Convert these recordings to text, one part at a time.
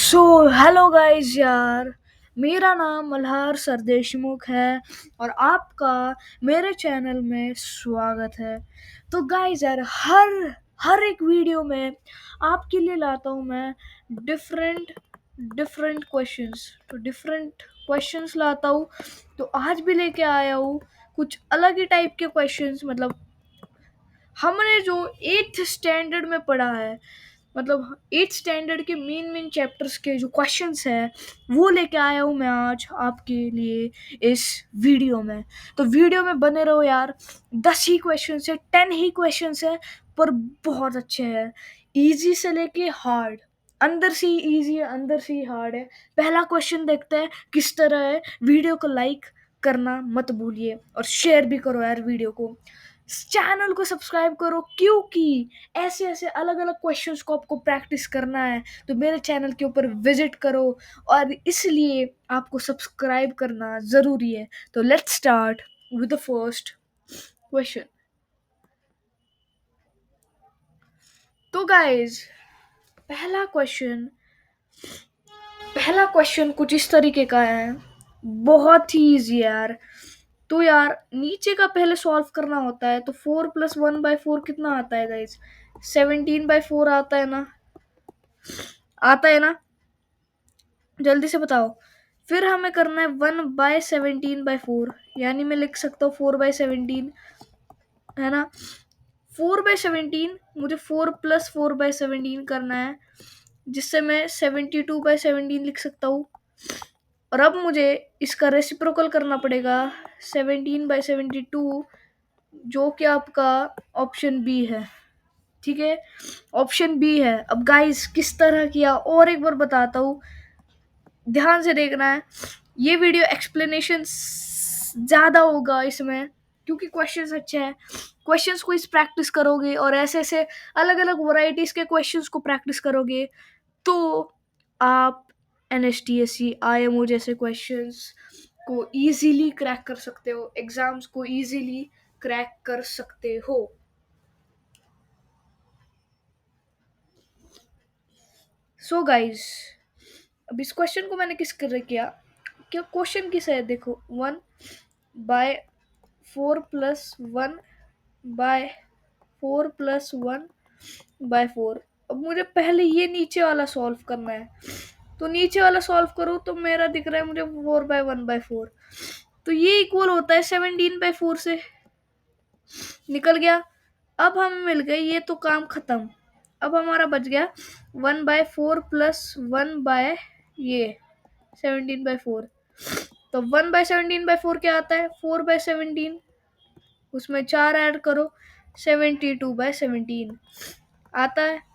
So hello guys यार। मेरा नाम मल्हार सर देशमुख है और आपका मेरे चैनल में स्वागत है। तो गाइस यार, हर हर एक वीडियो में आपके लिए लाता हूँ मैं डिफरेंट डिफरेंट क्वेश्चंस। तो डिफरेंट क्वेश्चंस लाता हूँ। तो आज भी लेके आया हूँ कुछ अलग ही टाइप के क्वेश्चंस। मतलब हमने जो एट्थ स्टैंडर्ड में पढ़ा है, मतलब एट्थ स्टैंडर्ड के मेन मेन चैप्टर्स के जो क्वेश्चंस हैं वो लेके आया हूँ मैं आज आपके लिए इस वीडियो में। तो वीडियो में बने रहो यार। 10 ही क्वेश्चंस है, 10 ही क्वेश्चंस है, पर बहुत अच्छे हैं। इजी से लेके हार्ड, अंदर से ही इजी है, अंदर से ही हार्ड है। पहला क्वेश्चन देखते हैं किस तरह है। वीडियो को लाइक करना मत भूलिए और शेयर भी करो यार वीडियो को। चैनल को सब्सक्राइब करो, क्योंकि ऐसे ऐसे अलग अलग क्वेश्चंस को आपको प्रैक्टिस करना है तो मेरे चैनल के ऊपर विजिट करो, और इसलिए आपको सब्सक्राइब करना ज़रूरी है। तो let's start with the first question. तो गाइस, पहला क्वेश्चन पहला क्वेश्चन कुछ इस तरीके का है। बहुत ही इजी यार। तो यार, नीचे का पहले सॉल्व करना होता है। तो 4+1/4 कितना आता है गाइस? 17/4 आता है ना? आता है ना? जल्दी से बताओ। फिर हमें करना है 1/17/4, यानी मैं लिख सकता हूँ 4/17, है ना? 4/17 मुझे 4+4/17 करना है, जिससे मैं 72/17 लिख सकता हूँ। और अब मुझे इसका रेसिप्रोकल करना पड़ेगा 17/72, जो कि आपका ऑप्शन बी है। ठीक है, ऑप्शन बी है। अब गाइस, किस तरह किया और एक बार बताता हूँ, ध्यान से देखना है। ये वीडियो एक्सप्लेनेशन ज़्यादा होगा इसमें, क्योंकि क्वेश्चंस अच्छे हैं। क्वेश्चंस को इस प्रैक्टिस करोगे और ऐसे ऐसे अलग अलग वैरायटीज़ के क्वेश्चंस को प्रैक्टिस करोगे तो आप NSTSC IMO जैसे क्वेश्चंस को इजीली क्रैक कर सकते हो, एग्जाम्स को इजीली क्रैक कर सकते हो। सो गाइस, अब इस क्वेश्चन को मैंने किस कर किया, क्या क्वेश्चन किस है? देखो, 1/4+1/4+1/4। अब मुझे पहले ये नीचे वाला सॉल्व करना है। तो नीचे वाला सॉल्व करो तो मेरा दिख रहा है मुझे 4/1/4। तो ये इक्वल होता है 17/4 से। निकल गया। अब हमें मिल गए, ये तो काम खत्म। अब हमारा बच गया 1/4+1 ये 17/4। तो 1/17/4 क्या आता है? 4/17। उसमें 4 ऐड करो, 72/17 आता है।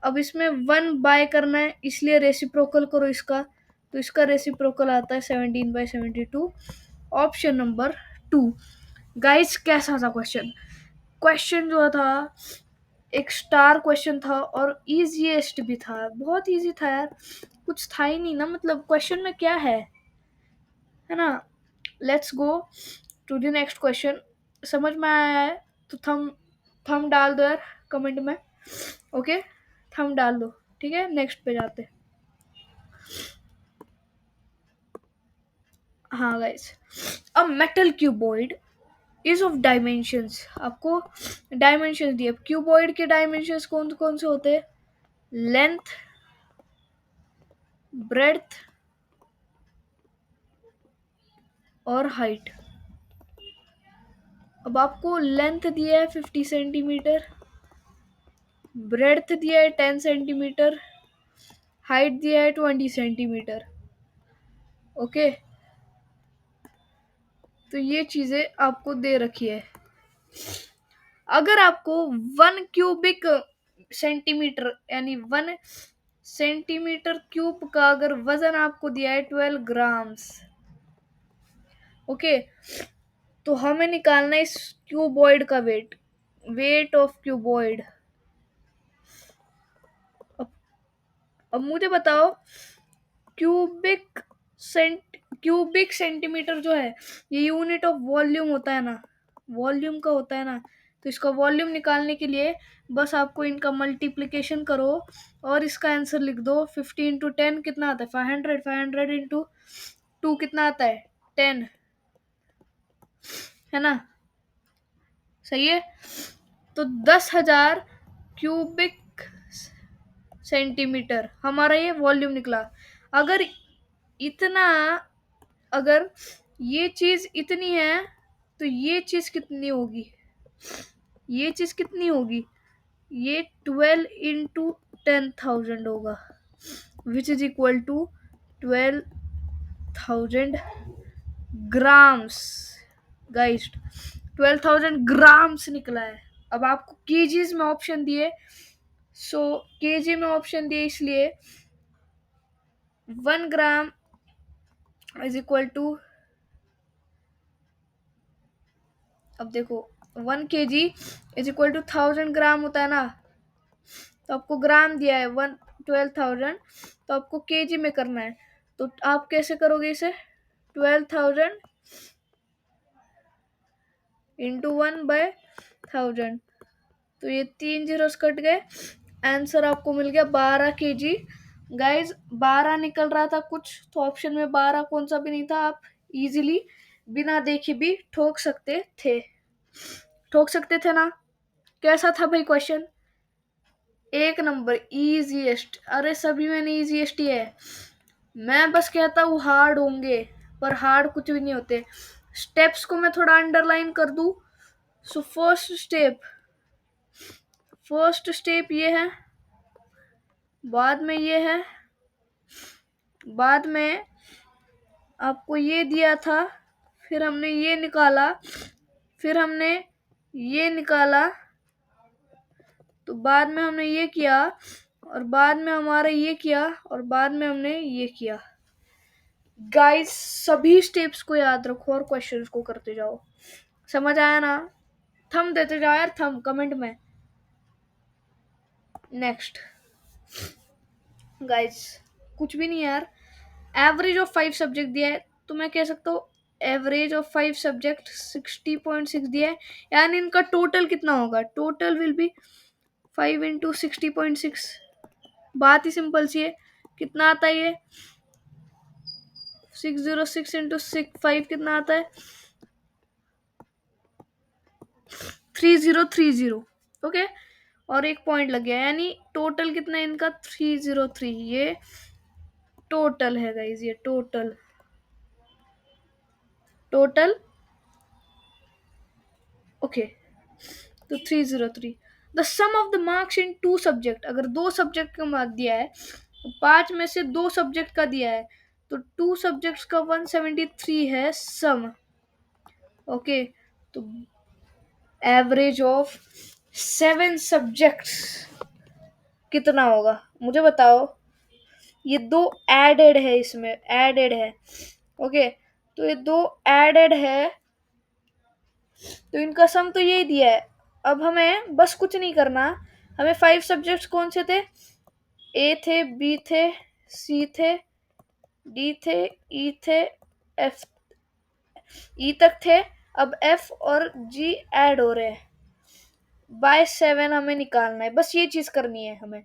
अब इसमें 1 करना है, इसलिए रेसिप्रोकल करो इसका। तो इसका रेसिप्रोकल आता है 17/72। Option number 2। गाइस, कैसा था क्वेश्चन? क्वेश्चन जो था एक स्टार क्वेश्चन था और इजीएस्ट भी था। बहुत इजी था यार, कुछ था ही नहीं ना। मतलब क्वेश्चन में क्या है ना? Let's go to the next question. समझ में आया है तो थम थम डाल दो यार कमेंट में। ओके, थम डाल दो। ठीक है, नेक्स्ट पे जाते। हाँ guys, a metal cuboid is of dimensions. आपको डायमेंशंस दिए। क्यूबॉइड के डायमेंशंस कौन कौन से होते हैं? लेंथ, ब्रेड्थ और हाइट। अब आपको लेंथ दिया है 50 सेंटीमीटर, ब्रेड्थ दिया है 10 सेंटीमीटर, हाइट दिया है 20 सेंटीमीटर। ओके, तो ये चीजें आपको दे रखी है। अगर आपको 1 क्यूबिक सेंटीमीटर यानी 1 सेंटीमीटर क्यूब का अगर वजन आपको दिया है 12 ग्राम्स, ओके, तो हमें निकालना है इस क्यूबॉइड का वेट, वेट ऑफ क्यूबॉइड। अब अब मुझे बताओ, क्यूबिक क्यूबिक सेंटीमीटर जो है, ये यूनिट ऑफ वॉल्यूम होता है ना, वॉल्यूम का होता है ना। तो इसका वॉल्यूम निकालने के लिए बस आपको इनका मल्टीप्लिकेशन करो और इसका आंसर लिख दो। 50 इंटू 10 कितना आता है? 500। 500 इंटू 2 कितना आता है? 10, है ना? सही है। तो 10,000 क्यूबिक सेंटीमीटर हमारा ये वॉल्यूम निकला। अगर इतना, अगर ये चीज इतनी है तो ये चीज कितनी होगी? ये चीज कितनी होगी? ये 12 इंटू 10,000 होगा, which is equal to 12,000 grams. Guys 12,000 grams निकला है। अब आपको केजीज में ऑप्शन दिए, सो केजी में ऑप्शन दिए इसलिए 1 ग्राम इज इक्वल टू, अब देखो 1 केजी इज इक्वल टू 1000 ग्राम होता है ना, तो आपको ग्राम दिया है 12,000, तो आपको केजी में करना है। तो आप कैसे करोगे इसे? 12,000 इंटू 1/1000, तो ये 3 जीरोस कट गए, आंसर आपको मिल गया 12 केजी। गाइज 12 निकल रहा था कुछ, तो ऑप्शन में 12 कौन सा भी नहीं था। आप इजीली बिना देखे भी ठोक सकते थे, ना? कैसा था भाई क्वेश्चन? एक नंबर, इजीएस्ट। अरे सभी में इजीएस्ट ही है। मैं बस कहता हूँ हार्ड होंगे, पर हार्ड कुछ भी नहीं होते। स्टेप्स को मैं थोड़ा अंडरलाइन कर दूं। सो फर्स्ट स्टेप ये है, बाद में ये है, बाद में आपको ये दिया था, फिर हमने ये निकाला, फिर हमने ये निकाला, तो बाद में हमने ये किया, और बाद में हमारा ये किया, और बाद में हमने ये किया। गाइस सभी स्टेप्स को याद रखो और क्वेश्चंस को करते जाओ। समझ आया ना? थंब देते जाओ यार, थंब कमेंट में। नेक्स्ट गाइस, कुछ भी नहीं यार, एवरेज ऑफ 5 सब्जेक्ट दिया है, तो मैं कह सकता हूँ एवरेज ऑफ 5 सब्जेक्ट 60.6 दिया है, यानी इनका टोटल कितना होगा? Total will be 5 into 60.6। बात ही सिंपल सी है। कितना आता है ये? 606 इंटू 5 कितना आता है? 3030। ओके, और एक पॉइंट लग गया, यानी टोटल कितना है इनका? 303। ये टोटल है गाइज, ये टोटल ओके। तो 303। The sum of the marks in 2 subject, अगर 2 सब्जेक्ट का मार्क दिया है, तो 5 में से 2 सब्जेक्ट का दिया है, तो 2 सब्जेक्ट्स का 173 है सम। ओके, तो एवरेज ऑफ 7 सब्जेक्ट्स कितना होगा? मुझे बताओ। ये 2 एडेड है, इसमें एडेड है। ओके, तो ये 2 एडेड है, तो इनका सम तो यही दिया है। अब हमें बस कुछ नहीं करना, हमें 5 सब्जेक्ट्स कौन से थे? ए थे, बी थे, सी थे, डी थे, ई थे, एफ, ई तक थे। अब एफ और जी ऐड हो रहे हैं, बाय 7 हमें निकालना है, बस ये चीज करनी है हमें।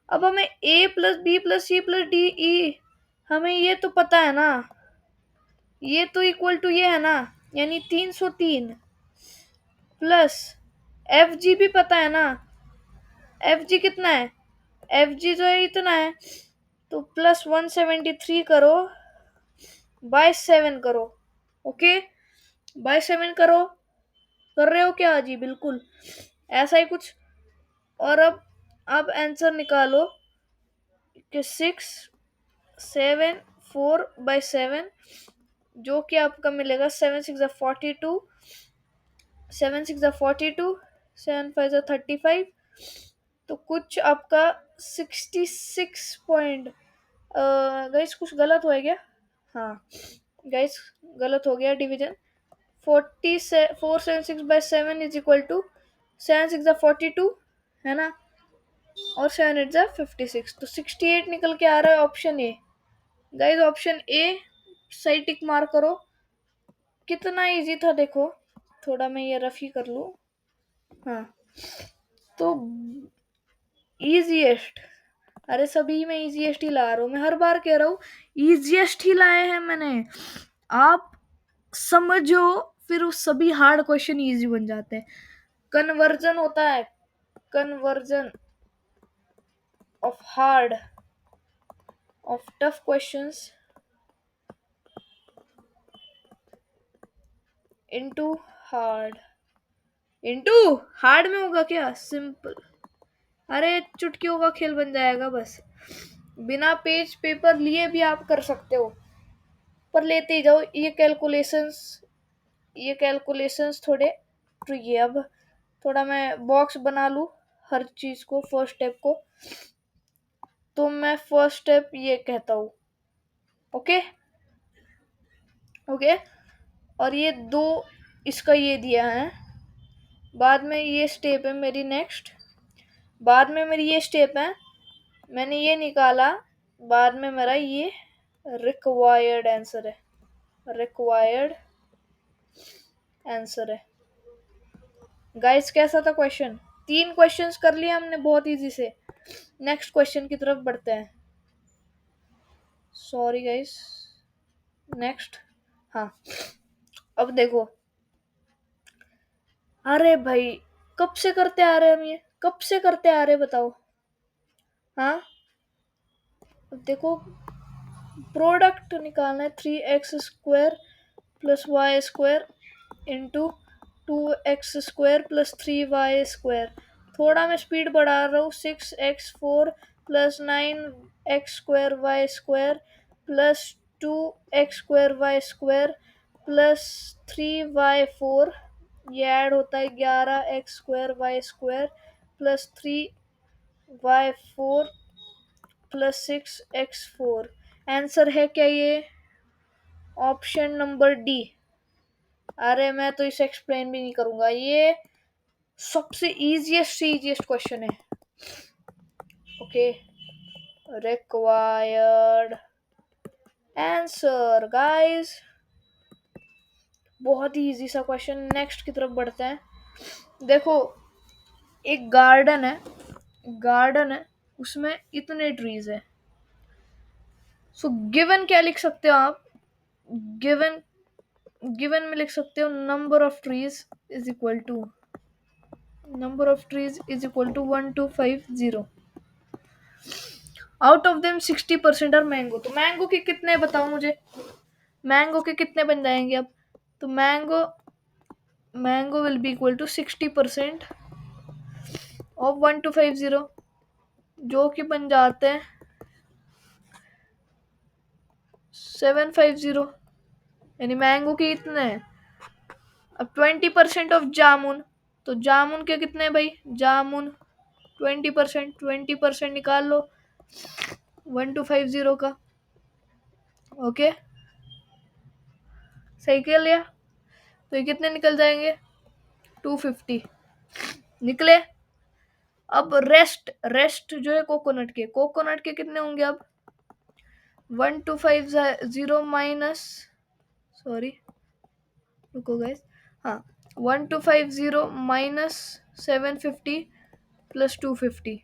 अब हमें A plus B plus C plus D E, हमें ये तो पता है ना, ये तो इक्वल टू ये है ना, यानी 303 प्लस एफ जी भी पता है ना, एफ जी कितना है? एफ जी जो है इतना है, तो प्लस 173 करो, बाय 7 करो। ओके, बाय 7 करो। कर रहे हो क्या? जी बिल्कुल, ऐसा ही कुछ। और अब आप आंसर निकालो कि 674/7, जो कि आपका मिलेगा 7 6 42, 7 6 42, 7 5 35, तो कुछ आपका 66 पॉइंट। गाइस कुछ गलत हुआ है क्या? हाँ गाइस, गलत हो गया डिवीजन। 476/7 इज इक्वल टू 7 6 42, है ना, और 7 8 56, तो 68 निकल के आ रहा है option A. Guys option A सही टिक मार्क करो। कितना इजी था देखो, थोड़ा मैं ये रफ ही कर लूँ। हाँ, तो इजीएस्ट, अरे सभी में इजीएस्ट ही ला रहा हूँ, मैं हर बार कह रहा हूँ इजीएस्ट ही लाए हैं मैंने। आप समझो, फिर वो सभी हार्ड क्वेश्चन इजी बन जाते हैं। कन्वर्जन होता है, conversion of hard, of tough questions into hard. Into hard में होगा क्या? सिंपल, अरे चुटकियों का खेल बन जाएगा बस। बिना पेज पेपर लिए भी आप कर सकते हो, पर लेते ही जाओ। ये कैलकुलेशंस थोड़े ट्रिकी है। अब थोड़ा मैं बॉक्स बना लूँ हर चीज को, फर्स्ट स्टेप को। तो मैं फर्स्ट स्टेप ये कहता हूँ, ओके ओके। और ये दो, इसका ये दिया है। बाद में ये स्टेप है मेरी नेक्स्ट, बाद में मेरी ये स्टेप है, मैंने ये निकाला। बाद में मेरा ये रिक्वायर्ड आंसर है, रिक्वायर्ड आंसर है। गाइस कैसा था क्वेश्चन? 3 क्वेश्चंस कर लिए हमने बहुत इजी से। नेक्स्ट क्वेश्चन की तरफ बढ़ते हैं। Sorry guys, next. हाँ, अब देखो। अरे भाई, कब से करते आ रहे हम ये, कब से करते आ रहे बताओ? हाँ, अब देखो, प्रोडक्ट निकालना है। 3x² plus y square into 2x² plus 3y²। थोड़ा मैं स्पीड बढ़ा रहा हूँ। 6x4 plus 9x² y² plus 2x²y² plus 3y4। ये ऐड होता है 11x²y² plus 3y4 plus 6x4। Answer है क्या ये? Option number D. अरे मैं तो इसे एक्सप्लेन भी नहीं करूंगा, ये सबसे इजीएस्ट क्वेश्चन है। ओके, रिक्वायर्ड आंसर गाइस, बहुत ही इजी सा क्वेश्चन। नेक्स्ट की तरफ बढ़ते हैं। देखो, एक गार्डन है, गार्डन है, उसमें इतने ट्रीज है। सो गिवन क्या लिख सकते हो आप? गिवन, गिवन में लिख सकते हो number of trees is equal to, number of trees is equal to 1250। Out of them 60% are mango. तो मैंगो के कितने बताओ मुझे, मैंगो के कितने बन जाएंगे अब? तो mango, mango will be equal to 60% of 1250, जो कि बन जाते हैं 750। यानी मैंगो के इतने हैं। अब 20% ऑफ जामुन, तो जामुन के कितने हैं भाई? जामुन 20%, 20% निकाल लो 1250 का। ओके, सही कर लिया। तो ये कितने निकल जाएंगे? 250 निकले। अब रेस्ट, रेस्ट जो है कोकोनट के, कोकोनट के कितने होंगे अब? 1250 माइनस, सॉरी रुको गाइस, हाँ, 1250 माइनस 750 प्लस 250।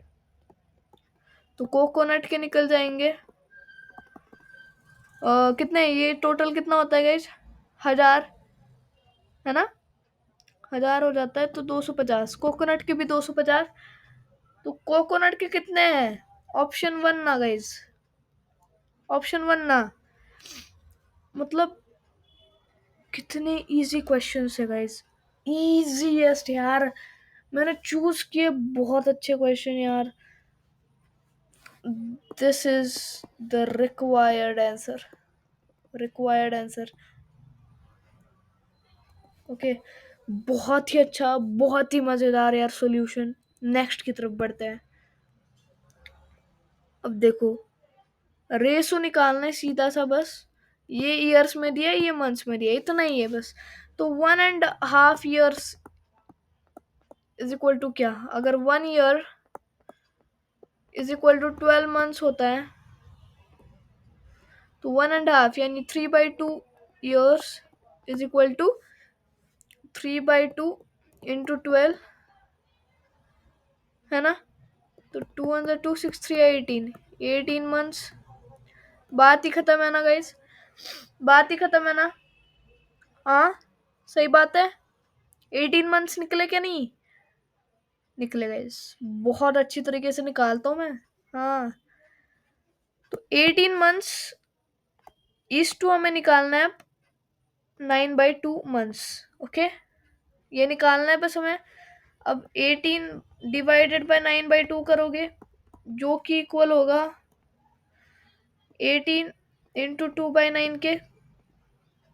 तो कोकोनट के निकल जाएंगे कितने? ये टोटल कितना होता है गाइस? 1000 है ना, 1000 हो जाता है। तो 250, कोकोनट के भी 250। तो कोकोनट के कितने हैं? ऑप्शन 1 ना गाइस, ऑप्शन 1 ना। मतलब कितने इजी क्वेश्चंस है गाइस, इजीएस्ट यार। मैंने चूज किए बहुत अच्छे क्वेश्चन यार। This is the required answer, required answer. Okay, बहुत ही अच्छा, बहुत ही मजेदार यार सॉल्यूशन। नेक्स्ट की तरफ बढ़ते हैं। अब देखो, रेशो निकालना है सीधा सा बस। ये ईयर्स में दिया, ये मंथ्स में दिया, इतना ही है बस। तो 1.5 years इज इक्वल टू क्या? अगर 1 year is equal to 12 months होता है, तो 1.5 यानी 3/2 years is equal to 3/2 into 12 है ना। तो 2 6 3 18, 18 months। बात ही खत्म है ना गाइस, बात ही खत्म है ना। हाँ सही बात है, 18 months निकले क्या नहीं निकले गाइस, बहुत अच्छी तरीके से निकालता हूँ मैं। हाँ तो 18 months इस टू हमें निकालना है 9/2 months। ओके, ये निकालना है बस हमें। अब 18 डिवाइडेड बाय 9/2 करोगे, जो कि इक्वल होगा 18 इंटू 2/9 के,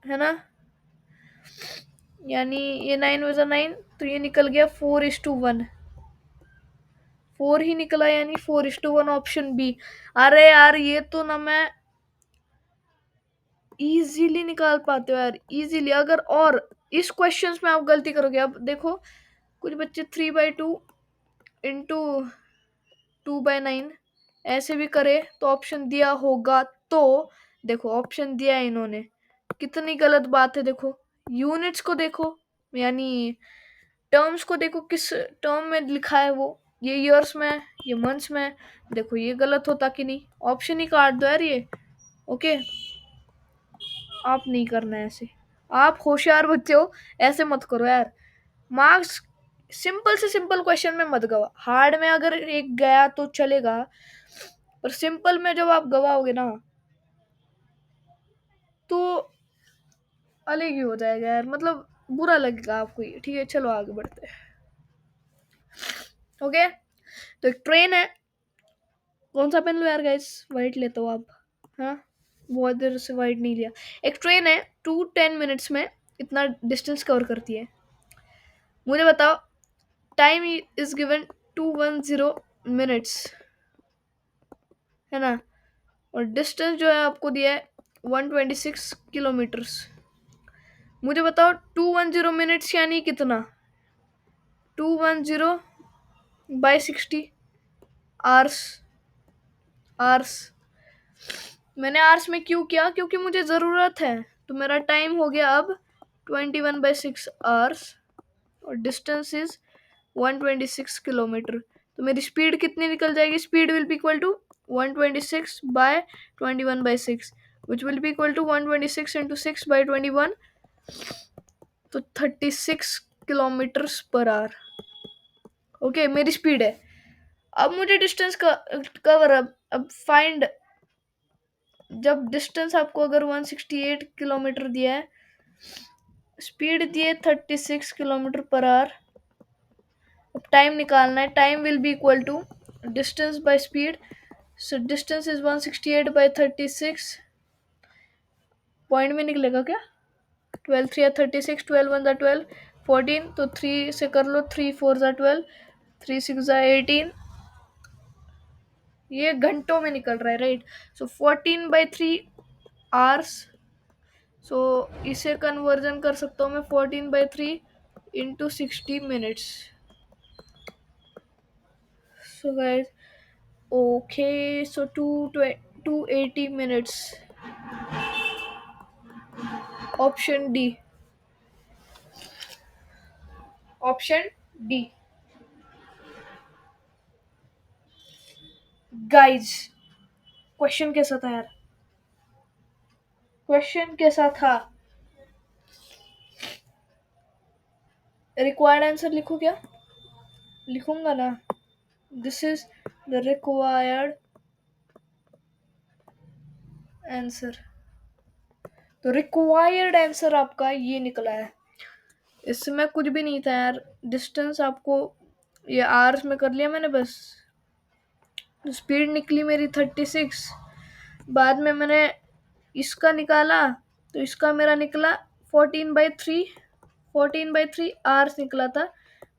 है ना। यानी ये 9 वजह 9, तो ये निकल गया 4:1, 4 ही निकला, यानी 4:1 ऑप्शन बी। अरे यार ये तो ना मैं इजीली निकाल पाते हो यार, इजीली। अगर और इस क्वेश्चंस में आप गलती करोगे, अब देखो कुछ बच्चे 3/2 इंटू 2/9 ऐसे भी करे तो ऑप्शन दिया होगा। तो देखो ऑप्शन दिया है इन्होंने, कितनी गलत बात है। देखो यूनिट्स को देखो, यानी टर्म्स को देखो, किस टर्म में लिखा है वो, ये ईयर्स में है, ये मंथ्स में है। देखो ये गलत होता कि नहीं, ऑप्शन ही काट दो यार ये। ओके, आप नहीं करना है ऐसे, आप होशियार बच्चे हो, ऐसे मत करो यार। मार्क्स सिंपल से सिंपल क्वेश्चन में मत गवा, हार्ड में अगर एक गया तो चलेगा, पर सिंपल में जब आप गवाओगे ना तो अलग ही हो जाएगा यार, मतलब बुरा लगेगा आपको ये। ठीक है चलो आगे बढ़ते हैं। ओके, तो एक ट्रेन है, कौन सा पेन लो यार गाइस, वाइट लेते हो आप। हाँ बहुत देर से वाइट नहीं लिया। एक ट्रेन है 2 10 minutes में इतना डिस्टेंस कवर करती है। मुझे बताओ टाइम इज गिवन 210 minutes, है ना। और डिस्टेंस जो है आपको दिया है 126 किलोमीटर्स। मुझे बताओ 210 minutes यानी कितना, 210/60 आवर्स। आवर्स मैंने आवर्स में क्यों किया, क्योंकि मुझे ज़रूरत है। तो मेरा टाइम हो गया अब 21/6 आवर्स, और डिस्टेंस इज 126 किलोमीटर। तो मेरी स्पीड कितनी निकल जाएगी, speed will be equal to 126/21/6, which will be equal to 126 into 6/21, तो 36 किलोमीटर्स पर आवर। ओके मेरी स्पीड है। अब मुझे डिस्टेंस कवर, अब फाइंड, जब डिस्टेंस आपको अगर 168 किलोमीटर दिया है, स्पीड दिए 36 किलोमीटर पर आवर, अब टाइम निकालना है। Time will be equal to distance by speed, so distance is 168/36, point में निकलेगा क्या, 12 3 36, 12 1 12, 14, तो 3 से कर लो, 3 4 12, 3 6 18, ये घंटों में निकल रहा है राइट। सो 14/3 आवर्स। सो इसे कन्वर्जन कर सकता हूँ मैं 14/3 into 60 minutes। So guys okay, so 280 minutes, option D, option D. Guys question कैसा था यार, क्वेश्चन कैसा था। रिक्वायर्ड आंसर लिखो क्या, लिखूंगा ना, this is the required answer. तो रिक्वायर्ड आंसर आपका ये निकला है, इसमें कुछ भी नहीं था यार। डिस्टेंस आपको ये आवर्स में कर लिया मैंने बस, स्पीड निकली मेरी 36, बाद में मैंने इसका निकाला, तो इसका मेरा निकला 14/3, 14/3 आवर्स निकला था।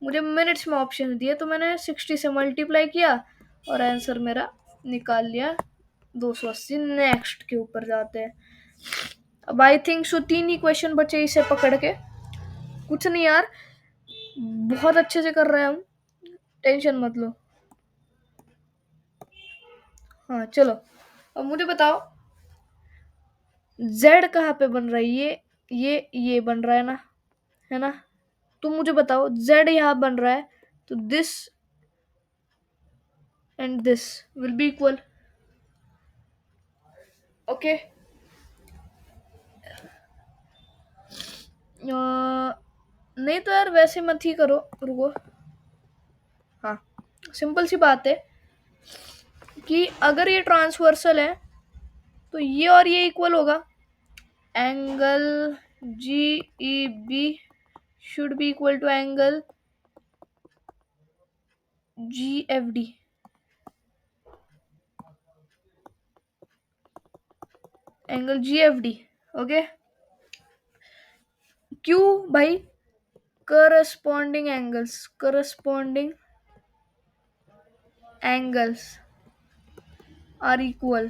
मुझे मिनट्स में ऑप्शन दिए, तो मैंने 60 से मल्टीप्लाई किया और आंसर मेरा निकाल लिया 280। नेक्स्ट के ऊपर जाते हैं। अब I think so 3 he question बचे इसे पकड़ के, कुछ नहीं यार, बहुत अच्छे से कर रहे हैं हम, टेंशन मत लो। हाँ चलो, अब मुझे बताओ z कहाँ पे बन रहा है, ये बन रहा है ना, है ना। तो मुझे बताओ z यहाँ बन रहा है, तो this and this will be equal. Okay. नहीं तो यार वैसे मत ही करो, रुको। हाँ, सिंपल सी बात है कि अगर ये ट्रांसवर्सल है तो ये और ये इक्वल होगा। Angle G E B should be equal to angle G F D. Angle G F D. Okay. क्यों भाई? Corresponding angles are equal.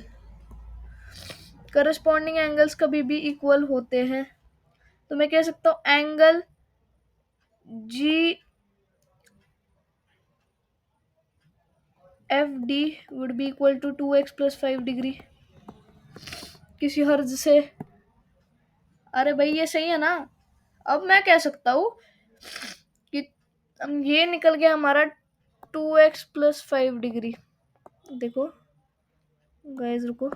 Corresponding angles कभी भी इक्वल होते हैं, तो मैं कह सकता हूं angle G F D would be equal to 2x plus 5 degree किसी हर्ज से। अरे भाई ये सही है ना? अब मैं कह सकता हूँ कि ये निकल गया हमारा 2x प्लस 5 डिग्री। देखो गाइस रुको,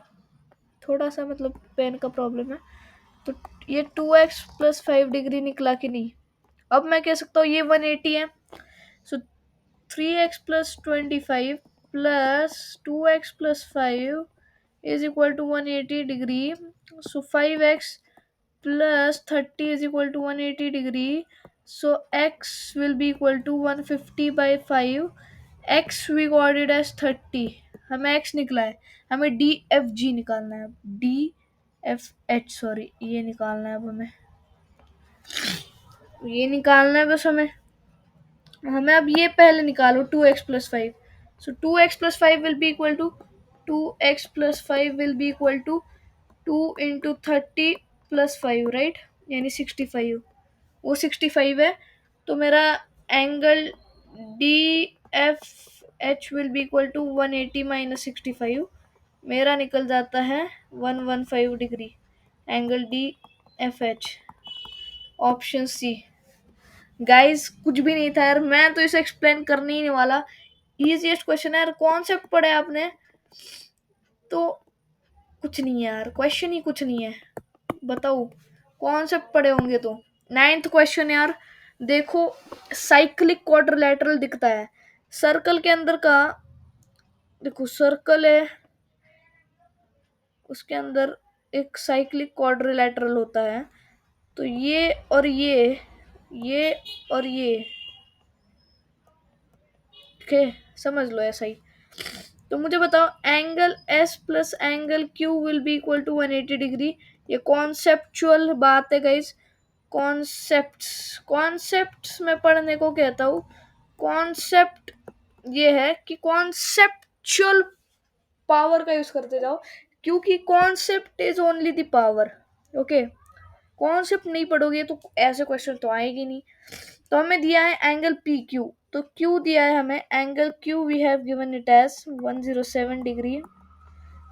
थोड़ा सा मतलब पेन का प्रॉब्लम है। तो ये 2x प्लस 5 डिग्री निकला कि नहीं? अब मैं कह सकता हूँ ये 180 है। सो 3x plus 25 plus 2x plus 5 is equal to 180 degree. So 5x plus 30 is equal to 180 degree. So x will be equal to 150 by 5. x we got it as 30. हमें x निकला है, हमें डी एफ जी निकालना है। D F H sorry, ये निकालना है। अब हमें ये निकालना है बस। हमें अब ये पहले निकालो 2x plus 5। So 2x plus 5 will be equal to 2x plus 5 will be equal to 2 into 30 plus 5 right, यानी 65। वो 65 है। तो मेरा angle D F H will be equal to 180 minus 65। मेरा निकल जाता है 115 degree angle D F H. Option C. Guys कुछ भी नहीं था यार, मैं तो इसे एक्सप्लेन करने ही नहीं वाला। इजीएस्ट क्वेश्चन है यार, कॉन्सेप्ट पढ़े आपने तो कुछ नहीं है यार, क्वेश्चन ही कुछ नहीं है। बताओ कॉन्सेप्ट पढ़े होंगे तो। 9th क्वेश्चन यार, देखो साइक्लिक क्वाड्रिलेटरल दिखता है सर्कल के अंदर का। देखो सर्कल है, उसके अंदर एक साइक्लिक क्वाड्रिलेटरल होता है। तो ये और ये और ये, ओके समझ लो ऐसा ही। तो मुझे बताओ angle S plus angle Q will be equal to 180 degree. ये कॉन्सेप्चुअल बात है गाइस। कॉन्सेप्ट्स में पढ़ने को कहता हूँ। कॉन्सेप्ट ये है कि कॉन्सेप्चुअल पावर का यूज करते जाओ, क्योंकि concept is only the power. Okay, concept नहीं पढ़ोगे तो ऐसे क्वेश्चन तो आएगी नहीं। तो हमें दिया है एंगल पी क्यू, तो क्यू दिया है हमें angle Q we have given it as 107 degree.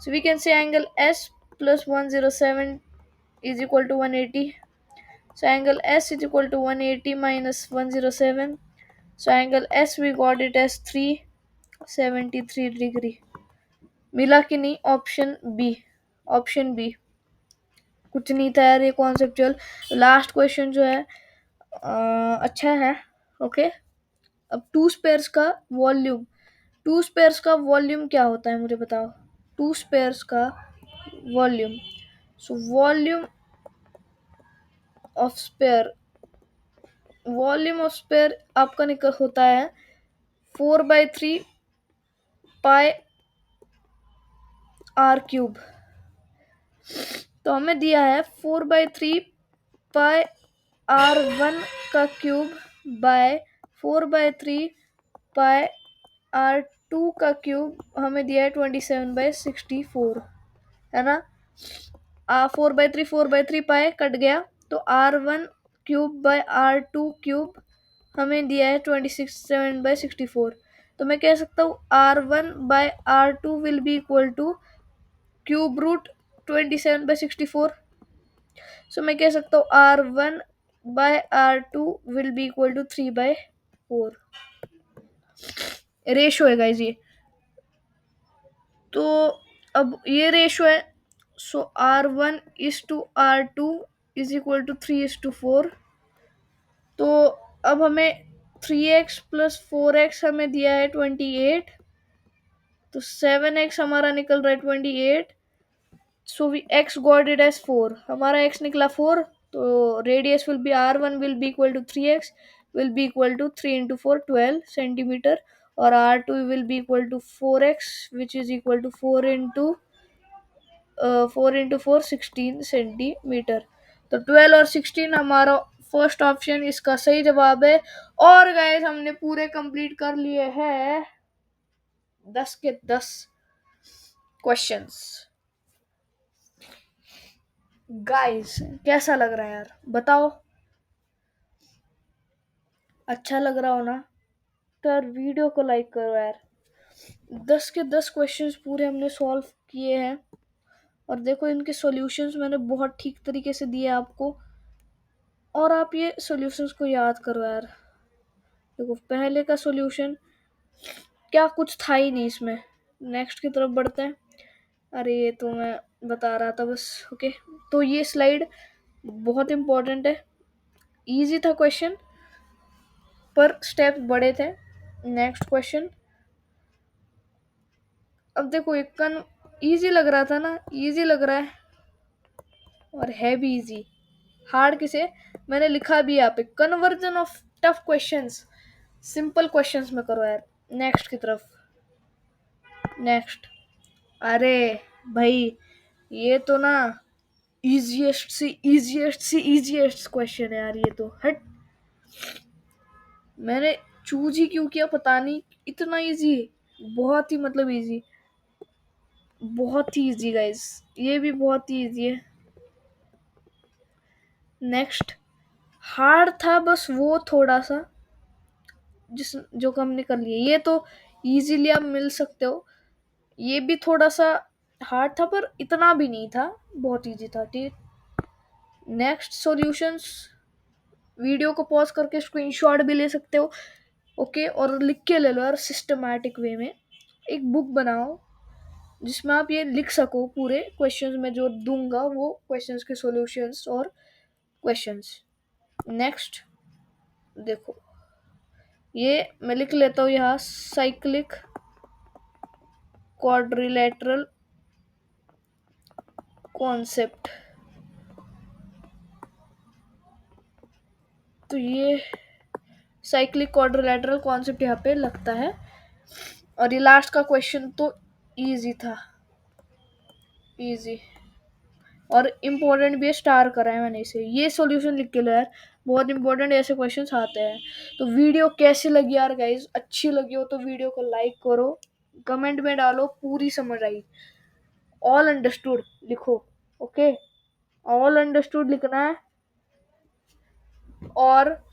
So we can say angle S plus 107 is equal to 180. So angle S is equal to 180 minus 107. So angle S we got it as 373 degree. मिला कि नहीं? Option B. Option B कुछ नहीं था यार, ये conceptual. Last question जो है अच्छा है। ओके, अब टू स्पेयर्स का वॉल्यूम क्या होता है मुझे बताओ। टू स्पेयर्स का volume, so volume of sphere आपका निकल होता है 4/3 पाई आर क्यूब। तो हमें दिया है 4/3 पाई R1 का क्यूब बाय 4/3 पाई R2 का क्यूब। हमें दिया है 27/64, है ना। 4/3 पाई कट गया, तो R1 cube by R2 cube हमें दिया है 27/64। तो मैं कह सकता हूँ R1 by R2 will be equal to cube root 27/64। So मैं कह सकता हूँ R1 by R2 will be equal to 3/4 ratio है गाइस ये। तो अब ये रेशो है, सो R1:R2 इज इक्वल टू 3:4। तो अब हमें 3x प्लस 4x हमें दिया है 28, तो 7x हमारा निकल रहा है 28। So we x got it as 4, हमारा x निकला 4। तो radius will be R1 will be equal to 3x will be equal to 3 into 4 12 centimetre, और R2 will be equal to 4x which is equal to 4 into 4 16 centimetre. तो 12 और 16 हमारा first option इसका सही जवाब है। और गाइस हमने पूरे कंप्लीट कर लिए हैं 10 के 10 क्वेश्चंस। गाइस कैसा लग रहा है यार, बताओ। अच्छा लग रहा हो ना, तो यार वीडियो को लाइक करो यार। 10 के 10 क्वेश्चंस पूरे हमने सॉल्व किए हैं, और देखो इनके सॉल्यूशंस मैंने बहुत ठीक तरीके से दिए आपको, और आप ये सॉल्यूशंस को याद करो यार। देखो पहले का सॉल्यूशन क्या कुछ था ही नहीं इसमें। नेक्स्ट की तरफ बढ़ते हैं। अरे ये तो मैं बता रहा था बस। ओके, तो ये स्लाइड बहुत इम्पोर्टेंट है। इजी था क्वेश्चन, पर स्टेप बड़े थे। Next question. अब देखो एक इजी लग रहा था ना, इजी लग रहा है, और है भी इजी। हार्ड किसे, मैंने लिखा भी यहाँ पे, conversion of tough questions simple questions में करो यार। नेक्स्ट की तरफ। नेक्स्ट। अरे भाई ये तो ना इजिएस्ट क्वेश्चन है यार, ये तो हट। मैंने चूज ही क्यों किया पता नहीं, इतना इजी, बहुत ही मतलब इजी, बहुत ही इजी गाइस, ये भी बहुत ही इजी है। नेक्स्ट। हार्ड था बस वो थोड़ा सा, जो हमने कर लिया, ये तो इजीली आप मिल सकते हो। ये भी थोड़ा सा हार्ड था, पर इतना भी नहीं था, बहुत इजी था। ठीक। नेक्स्ट सॉल्यूशंस, वीडियो को पॉज करके स्क्रीनशॉट भी ले सकते हो। ओके, और लिख के ले लो यार सिस्टमैटिक वे में। एक बुक बनाओ जिसमें आप ये लिख सको, पूरे क्वेश्चंस में जो दूंगा वो क्वेश्चंस के सॉल्यूशंस और क्वेश्चंस। नेक्स्ट देखो, ये मैं लिख लेता हूँ यहाँ, साइक्लिक क्वाड्रिलेटरल कॉन्सेप्ट। तो ये साइक्लिक क्वाड्रिलेटरल कॉन्सेप्ट यहाँ पे लगता है। और ये लास्ट का क्वेश्चन तो इजी था, इजी और इम्पोर्टेंट भी है, स्टार करा है मैंने इसे। ये सॉल्यूशन लिख के लो यार, बहुत इंपॉर्टेंट ऐसे क्वेश्चंस आते हैं। तो वीडियो कैसी लगी यार गाइस, अच्छी लगी हो तो वीडियो को लाइक करो, कमेंट में डालो पूरी समझ आई, ऑल अंडरस्टूड लिखो। ओके, ऑल अंडरस्टूड लिखना है, और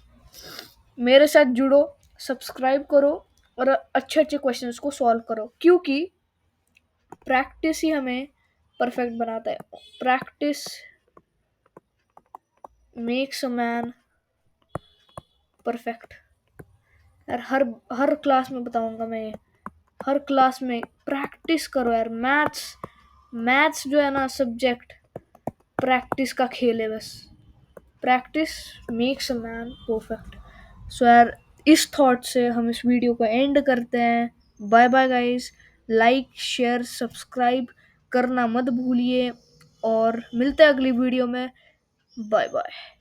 मेरे साथ जुड़ो, सब्सक्राइब करो, और अच्छे अच्छे क्वेश्चंस को सॉल्व करो, क्योंकि प्रैक्टिस ही हमें परफेक्ट बनाता है। Practice makes a man perfect. यार हर क्लास में बताऊंगा मैं ये, हर क्लास में प्रैक्टिस करो यार। मैथ्स जो है ना सब्जेक्ट, प्रैक्टिस का खेल है बस। Practice makes a man perfect. So यार इस थॉट से हम इस वीडियो को एंड करते हैं। Bye bye guys, like share subscribe करना मत भूलिए, और मिलते हैं अगली वीडियो में। Bye bye.